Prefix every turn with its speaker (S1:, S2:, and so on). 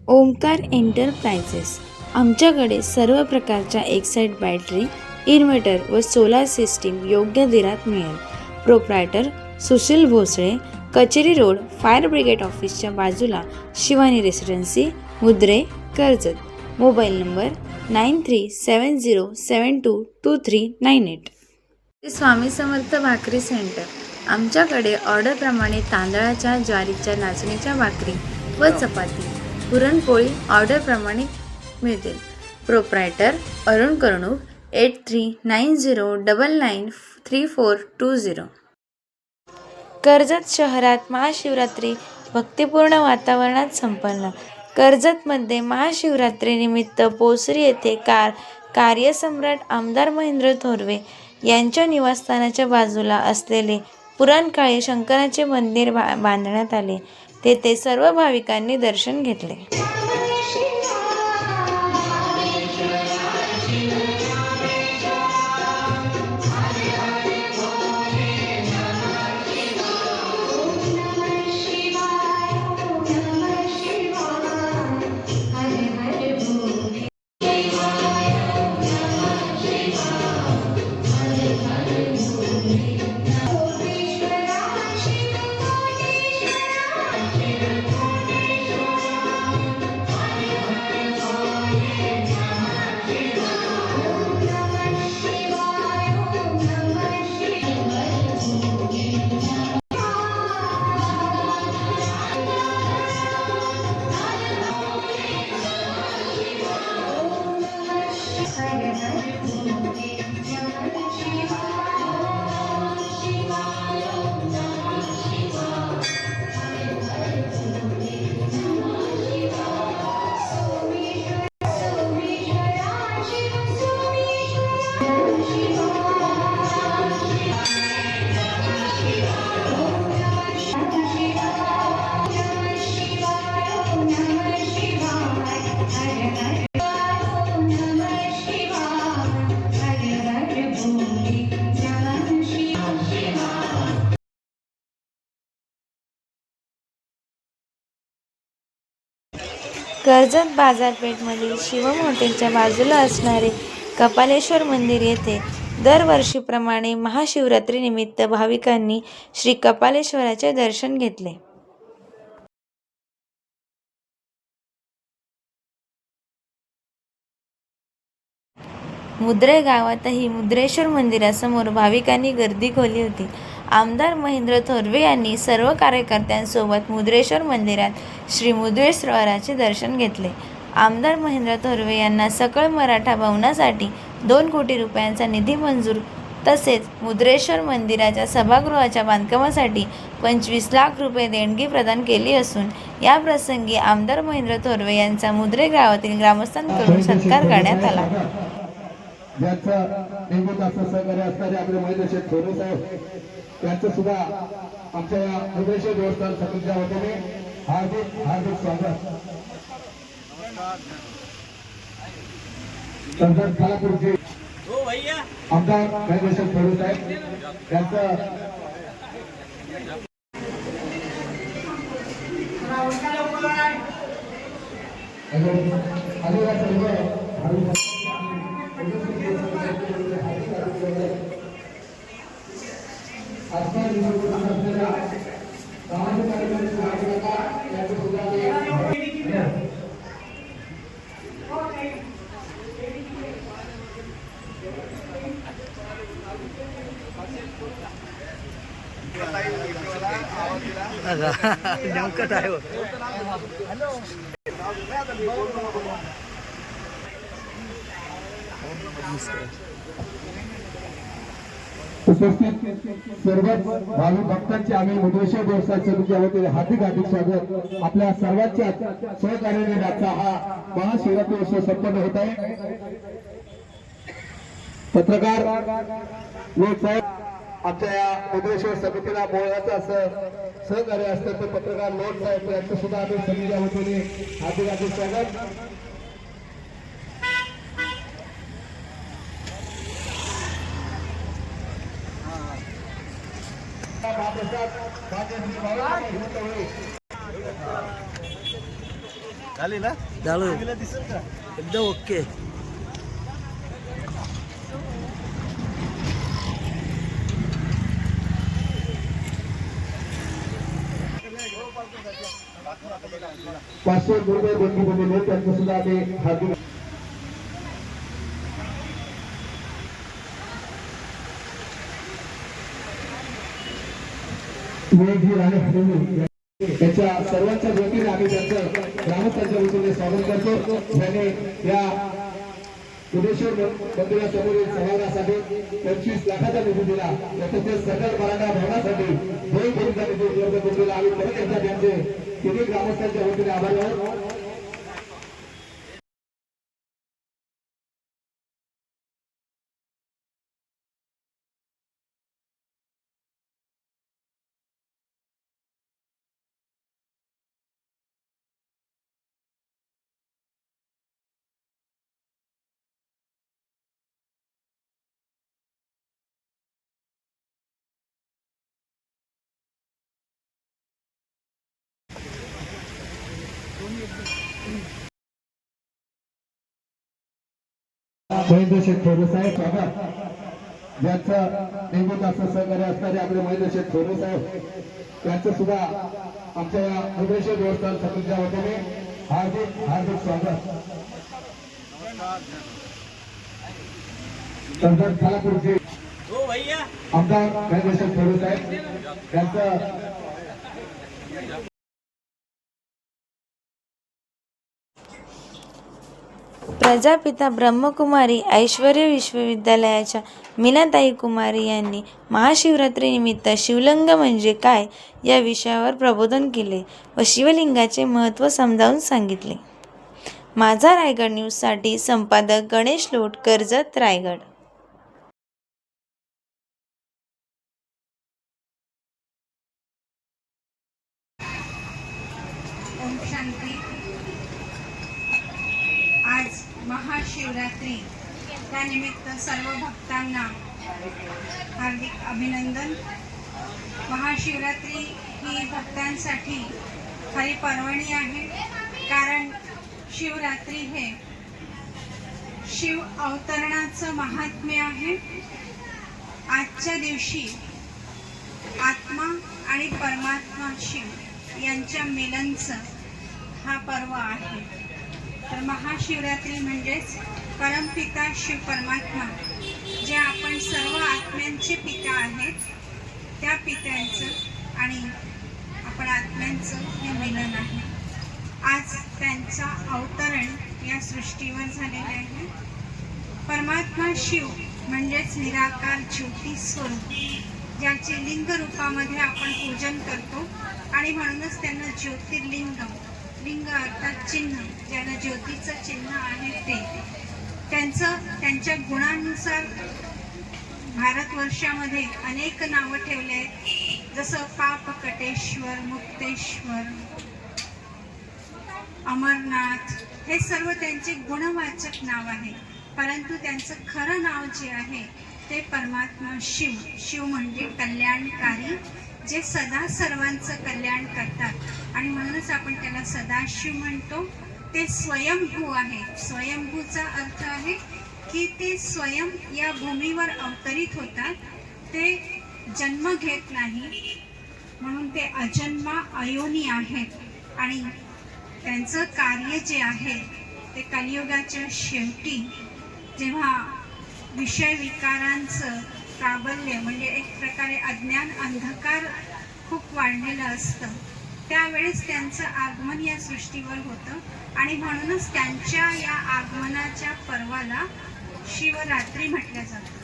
S1: Omkar enterprises आमच्याकडे सर्व प्रकारच्या एक्साइट बॅटरी, इन्व्हर्टर व सोलार सिस्टीम योग्य दरात मिळेल. प्रोप्रायटर सुशील भोसळे, कचेरी रोड, फायर ब्रिगेड ऑफिसच्या बाजूला, Shivani residency, Mudre, Karjat. Mobile number 9370722398. Swami Samarth bhakri centre आमच्याकडे ऑर्डरप्रमाणे तांदळाच्या, ज्वारीच्या, नाचणीच्या भाकरी व चपाती, पुरणपोळी ऑर्डरप्रमाणे मिळतील. प्रोप्रायटर अरुण कर्णूक 8390993420. कर्जत शहरात महाशिवरात्री भक्तिपूर्ण वातावरणात संपन्न. कर्जतमध्ये महाशिवरात्रीनिमित्त पोसरी येथे कार्यसम्राट आमदार महेंद्र थोरवे यांच्या निवासस्थानाच्या बाजूला असलेले पुराणकाळी शंकराचे मंदिर बांधण्यात आले. तेथे सर्व भाविकांनी दर्शन घेतले. कर्जत बाजारपेठमधील शिवम हॉटेलच्या बाजूला असणारे कपालेश्वर मंदिर येथे दरवर्षीप्रमाणे महाशिवरात्रीनिमित्त भाविकांनी श्री कपालेश्वराचे दर्शन घेतले. मुद्रे गावातही मुद्रेश्वर मंदिरासमोर भाविकांनी गर्दी खोली होती. आमदार महेंद्र थोरवे यांनी सर्व कार्यकर्त्यांसोबत मुद्रेश्वर मंदिरात श्री मुद्रेश्वराचे दर्शन घेतले. आमदार महेंद्र थोरवे यांना सकळ मराठा भवनासाठी 2 कोटी रुपयांचा निधी मंजूर, तसेच मुद्रेश्वर मंदिराच्या सभागृहाच्या बांधकामासाठी 25 लाख रुपये देणगी प्रदान केली असून या प्रसंगी आमदार महेंद्र थोरवे यांचा मुद्रे गावातील ग्रामस्थांकडून सत्कार करण्यात आला.
S2: ज्यांचं नेहमीच असं सहकार्य असणारे आपले महेंद्र शेठ थोरवे साहेब त्यांचं सुद्धा आमच्या या मुद्रेश्वर देवस्थान समितीच्या वतीने हार्दिक हार्दिक स्वागत. संसद खालापूरचे आमदार महेंद्र शेठ थोरवे साहेब त्यांचं
S3: नेमकं आहे.
S2: उपस्थित सर्व भाविक भक्तांचे आम्ही मुद्रेश्वर देवस्थान समितीच्या वतीने हार्दिक हार्दिक स्वागत. आपल्या सर्वांच्या सहकार्याने आजचा हा महाशिवरात्री उत्सव संपन्न होत आहे. पत्रकार लोक साहेब आमच्या या मुद्रेश्वर समितीला मोलाचं असं सहकार्य असतं, तर पत्रकार लोक साहेब यांचं सुद्धा आम्ही समितीच्या वतीने हार्दिक हार्दिक स्वागत. महाप्रसाद
S3: झालं एकदम ओके.
S2: ₹500 बंदी बनलेले त्यांचं सुद्धा आम्ही हार्दिक त्याच्या सर्वांच्या वतीने आम्ही त्यांचं ग्रामस्थांच्या वतीने स्वागत करतो. ज्याने या मुदेश्वर मंदिरासमोरील सभागृहासाठी 25 लाखाचा निधी दिला. तसेच सकल मराठा भवनासाठी 2 कोटीचा निधी उपलब्ध करून दिला. आम्ही परत एकदा त्यांचे तिन्ही ग्रामस्थांच्या वतीने आभारी आहोत. महेंद्र शेठ थोरे साहेब ज्यांचं नेहमीच असं सहकार्य असणारे आपले महेंद्र शेठ थोरे साहेब यांचं सुद्धा आमच्या या मुद्रेश्वर देवस्थान समितीच्या वतीने हार्दिक हार्दिक स्वागत. खालापूरचे आमदार महेंद्र शेठ थोरे साहेब यांचं
S1: प्रजापिता ब्रह्मकुमारी ऐश्वर्य विश्वविद्यालयाच्या मीनाताई कुमारी यांनी महाशिवरात्रीनिमित्त शिवलिंग म्हणजे काय या विषयावर प्रबोधन केले व शिवलिंगाचे महत्त्व समजावून सांगितले. माझा रायगड न्यूजसाठी संपादक गणेश लोट, कर्जत, रायगड.
S4: ओम शांती. आज महाशिवरात्री, त्यानिमित्त सर्व भक्तांना हार्दिक अभिनंदन. महाशिवरात्री ही भक्तांसाठी खरी पर्वणी आहे, कारण शिवरात्री हे शिव अवतरणाचं महात्म्य आहे. आजच्या दिवशी आत्मा आणि परमात्मा शिव यांच्या मिलनचं हा पर्व आहे. तर महाशिवरात्री म्हणजेच परमपिता शिव परमात्मा, जे आपण सर्व आत्म्यांचे पिता आहेत, त्या पित्यांचं आणि आपण आत्म्यांचं हे मिलन आहे. आज त्यांचा अवतरण या सृष्टीवर झालेले आहे. परमात्मा शिव म्हणजेच निराकार ज्योती स्वरूप, ज्याचे लिंग रूपामध्ये आपण पूजन करतो आणि म्हणूनच त्यांना ज्योतिर्लिंग, लिंग अर्थात चिन्ह, ज्याला ज्योतीचं चिन्ह आहे ते. त्यांच्या गुणांनुसार भारतवर्षामध्ये अनेक नावं ठेवले आहेत, जसं पापकटेश्वर, मुक्तेश्वर, अमरनाथ, हे सर्व त्यांचे गुणवाचक नाव आहे. परंतु त्यांचं खरं नाव जे आहे ते परमात्मा शिव. शिव म्हणजे कल्याणकारी, जे सदा सर्वांचं कल्याण करतात आणि म्हणूनच आपण त्याला सदाशिव म्हणतो. ते स्वयंभू आहे. स्वयंभूचा अर्थ आहे की ते स्वयं या भूमीवर अवतरित होतात, ते जन्म घेत नाही, म्हणून ते अजन्मा अयोनी आहेत. आणि त्यांचं कार्य जे आहे ते कलियुगाच्या शेवटी, जेव्हा विषय विकारांचं प्राबल्य म्हणजे एक प्रकारे अज्ञान अंधकार खूप वाढलेलं असतं, त्यावेळेस त्यांचं आगमन या सृष्टीवर होतं आणि म्हणूनच त्यांच्या या आगमनाच्या पर्वाला शिवरात्री म्हटलं जातं.